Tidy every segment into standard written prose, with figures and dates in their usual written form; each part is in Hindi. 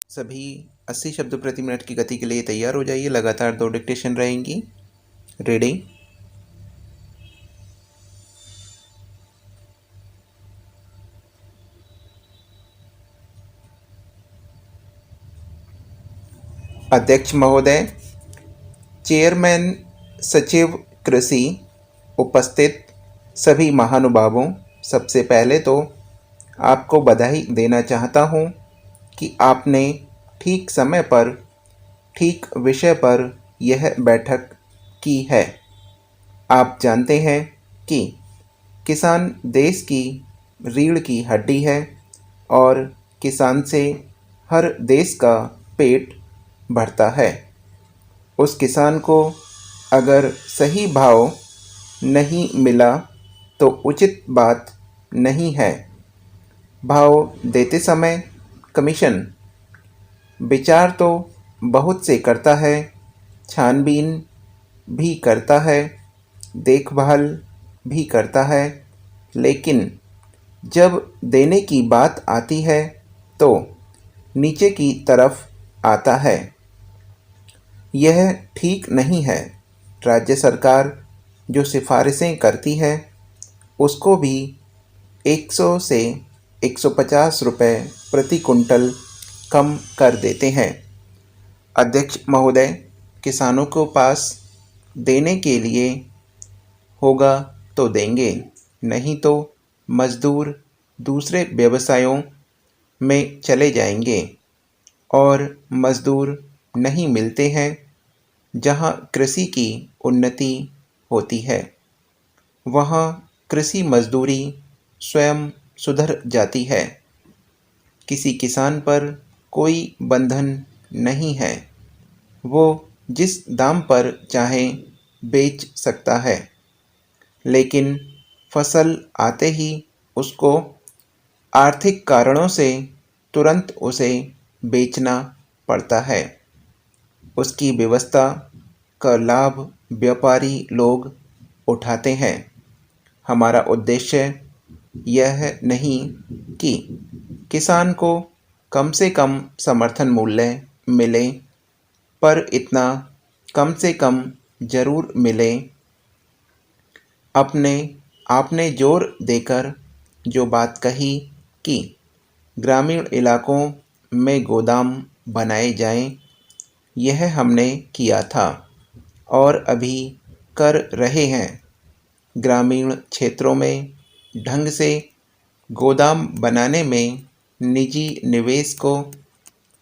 सभी 80 शब्द प्रति मिनट की गति के लिए तैयार हो जाइए। लगातार 2 डिक्टेशन रहेंगी। रेडी। अध्यक्ष महोदय, चेयरमैन, सचिव कृषि, उपस्थित सभी महानुभावों, सबसे पहले तो आपको बधाई देना चाहता हूँ कि आपने ठीक समय पर ठीक विषय पर यह बैठक की है। आप जानते हैं कि किसान देश की रीढ़ की हड्डी है और किसान से हर देश का पेट भरता है। उस किसान को अगर सही भाव नहीं मिला तो उचित बात नहीं है। भाव देते समय कमीशन विचार तो बहुत से करता है, छानबीन भी करता है, देखभाल भी करता है, लेकिन जब देने की बात आती है तो नीचे की तरफ आता है। यह ठीक नहीं है। राज्य सरकार जो सिफारिशें करती है उसको भी 100 से 150 रुपये प्रति कुंटल कम कर देते हैं। अध्यक्ष महोदय, किसानों को पास देने के लिए होगा तो देंगे, नहीं तो मजदूर दूसरे व्यवसायों में चले जाएंगे और मजदूर नहीं मिलते हैं जहाँ कृषि की उन्नति होती है। वहाँ कृषि मजदूरी स्वयं सुधर जाती है। किसी किसान पर कोई बंधन नहीं है। वो जिस दाम पर चाहे बेच सकता है, लेकिन फसल आते ही उसको आर्थिक कारणों से तुरंत उसे बेचना पड़ता है। उसकी व्यवस्था का लाभ व्यापारी लोग उठाते हैं। हमारा उद्देश्य यह नहीं कि किसान को कम से कम समर्थन मूल्य मिले, पर इतना कम से कम ज़रूर मिले। आपने जोर देकर जो बात कही कि ग्रामीण इलाकों में गोदाम बनाए जाएं, यह हमने किया था और अभी कर रहे हैं। ग्रामीण क्षेत्रों में ढंग से गोदाम बनाने में निजी निवेश को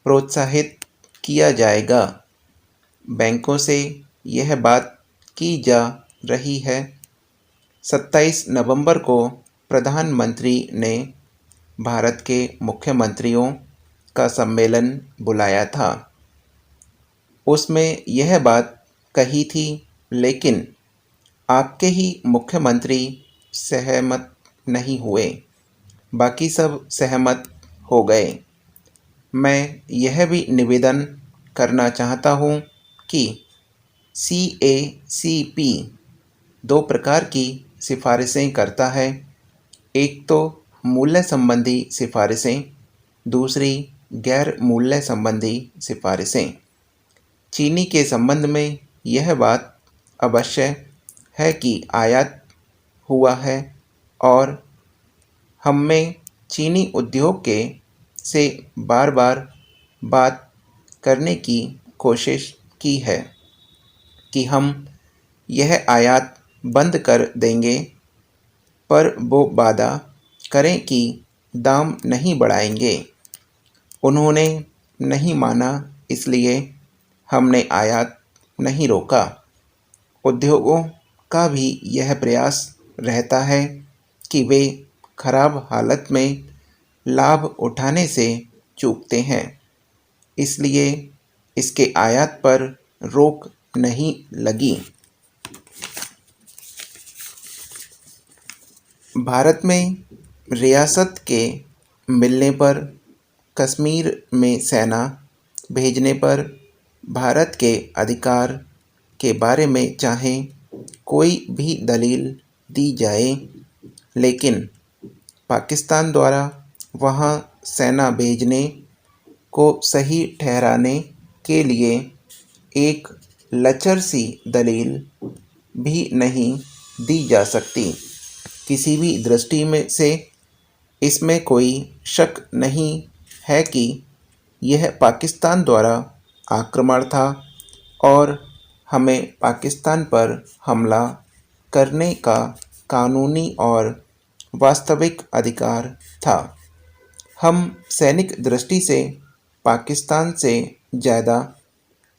प्रोत्साहित किया जाएगा। बैंकों से यह बात की जा रही है। 27 नवंबर को प्रधानमंत्री ने भारत के मुख्यमंत्रियों का सम्मेलन बुलाया था। उसमें यह बात कही थी, लेकिन आपके ही मुख्यमंत्री सहमत नहीं हुए, बाकी सब सहमत हो गए। मैं यह भी निवेदन करना चाहता हूँ कि CACP 2 प्रकार की सिफारिशें करता है। एक तो मूल्य संबंधी सिफारिशें, दूसरी गैर मूल्य संबंधी सिफारिशें। चीनी के संबंध में यह बात अवश्य है कि आयात हुआ है और हमने चीनी उद्योग के से बार बार बात करने की कोशिश की है कि हम यह आयात बंद कर देंगे, पर वो वादा करें कि दाम नहीं बढ़ाएंगे। उन्होंने नहीं माना, इसलिए हमने आयात नहीं रोका। उद्योगों का भी यह प्रयास रहता है कि वे खराब हालत में लाभ उठाने से चूकते हैं, इसलिए इसके आयात पर रोक नहीं लगी। भारत में रियासत के मिलने पर, कश्मीर में सेना भेजने पर, भारत के अधिकार के बारे में चाहे कोई भी दलील दी जाए, लेकिन पाकिस्तान द्वारा वहाँ सेना भेजने को सही ठहराने के लिए एक लचर सी दलील भी नहीं दी जा सकती। किसी भी दृष्टि में से इसमें कोई शक नहीं है कि यह पाकिस्तान द्वारा आक्रमण था और हमें पाकिस्तान पर हमला करने का कानूनी और वास्तविक अधिकार था। हम सैनिक दृष्टि से पाकिस्तान से ज़्यादा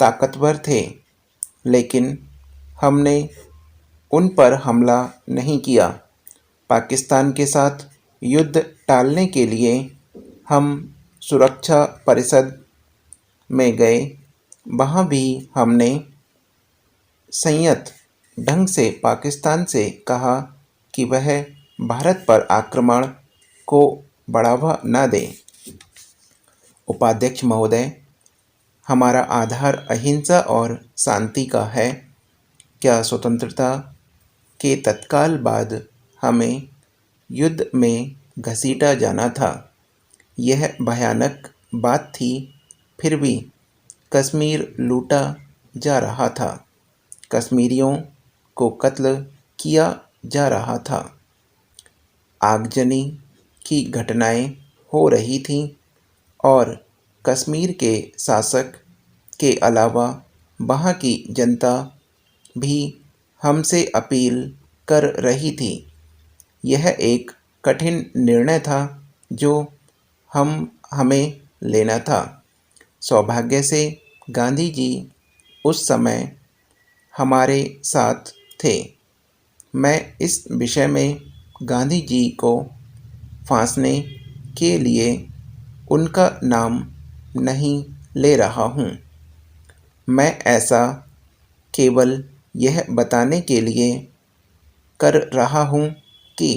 ताकतवर थे, लेकिन हमने उन पर हमला नहीं किया। पाकिस्तान के साथ युद्ध टालने के लिए हम सुरक्षा परिषद में गए। वहाँ भी हमने संयत ढंग से पाकिस्तान से कहा कि वह भारत पर आक्रमण को बढ़ावा न दे। उपाध्यक्ष महोदय, हमारा आधार अहिंसा और शांति का है। क्या स्वतंत्रता के तत्काल बाद हमें युद्ध में घसीटा जाना था? यह भयानक बात थी। फिर भी कश्मीर लूटा जा रहा था, कश्मीरियों को कत्ल किया जा रहा था, आगजनी की घटनाएं हो रही थीं और कश्मीर के शासक के अलावा वहाँ की जनता भी हमसे अपील कर रही थी। यह एक कठिन निर्णय था जो हमें लेना था। सौभाग्य से गांधी जी उस समय हमारे साथ थे। मैं इस विषय में गांधी जी को फांसने के लिए उनका नाम नहीं ले रहा हूँ। मैं ऐसा केवल यह बताने के लिए कर रहा हूँ कि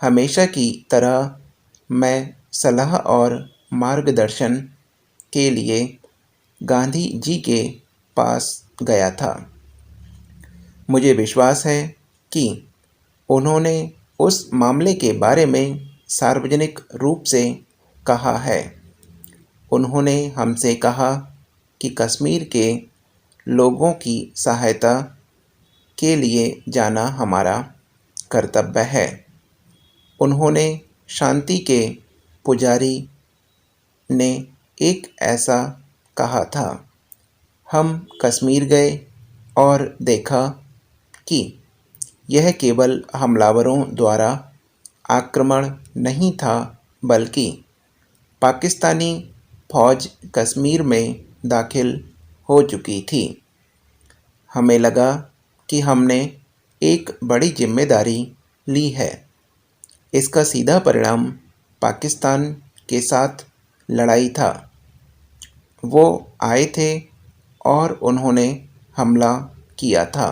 हमेशा की तरह मैं सलाह और मार्गदर्शन के लिए गांधी जी के पास गया था। मुझे विश्वास है कि उन्होंने उस मामले के बारे में सार्वजनिक रूप से कहा है। उन्होंने हमसे कहा कि कश्मीर के लोगों की सहायता के लिए जाना हमारा कर्तव्य है। उन्होंने शांति के पुजारी ने एक ऐसा कहा था। हम कश्मीर गए और देखा कि यह केवल हमलावरों द्वारा आक्रमण नहीं था, बल्कि पाकिस्तानी फौज कश्मीर में दाखिल हो चुकी थी। हमें लगा कि हमने एक बड़ी जिम्मेदारी ली है। इसका सीधा परिणाम पाकिस्तान के साथ लड़ाई था। वो आए थे और उन्होंने हमला किया था।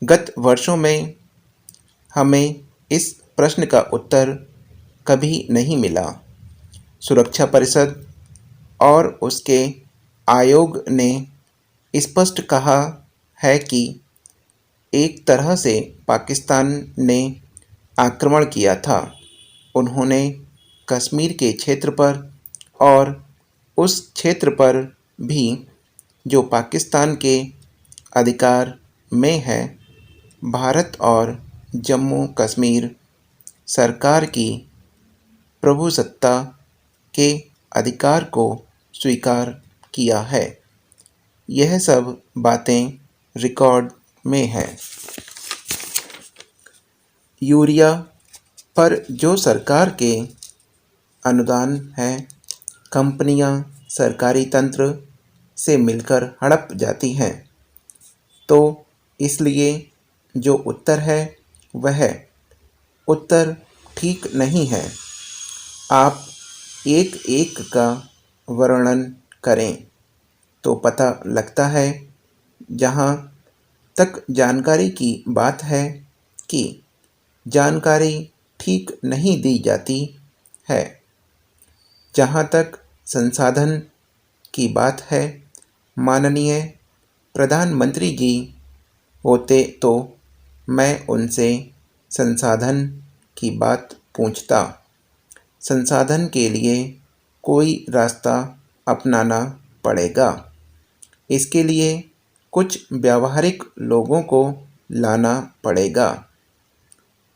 गत वर्षों में हमें इस प्रश्न का उत्तर कभी नहीं मिला। सुरक्षा परिषद और उसके आयोग ने स्पष्ट कहा है कि एक तरह से पाकिस्तान ने आक्रमण किया था। उन्होंने कश्मीर के क्षेत्र पर और उस क्षेत्र पर भी जो पाकिस्तान के अधिकार में है, भारत और जम्मू कश्मीर सरकार की प्रभुसत्ता के अधिकार को स्वीकार किया है। यह सब बातें रिकॉर्ड में है। यूरिया पर जो सरकार के अनुदान है, कंपनियां सरकारी तंत्र से मिलकर हड़प जाती हैं। तो इसलिए जो उत्तर है वह उत्तर ठीक नहीं है। आप एक एक का वर्णन करें तो पता लगता है। जहाँ तक जानकारी की बात है कि जानकारी ठीक नहीं दी जाती है। जहाँ तक संसाधन की बात है, माननीय प्रधानमंत्री जी होते तो मैं उनसे संसाधन की बात पूछता। संसाधन के लिए कोई रास्ता अपनाना पड़ेगा। इसके लिए कुछ व्यावहारिक लोगों को लाना पड़ेगा।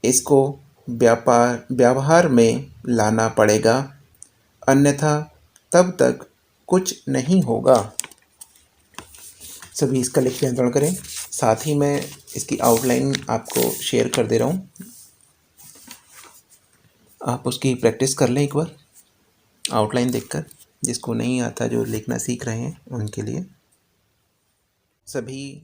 इसको व्यवहार में लाना पड़ेगा, अन्यथा तब तक कुछ नहीं होगा। सभी इसका लिख के अनुसरण करें। साथ ही मैं इसकी आउटलाइन आपको शेयर कर दे रहा हूँ, आप उसकी प्रैक्टिस कर लें एक बार आउटलाइन देखकर। जिसको नहीं आता, जो लिखना सीख रहे हैं, उनके लिए। सभी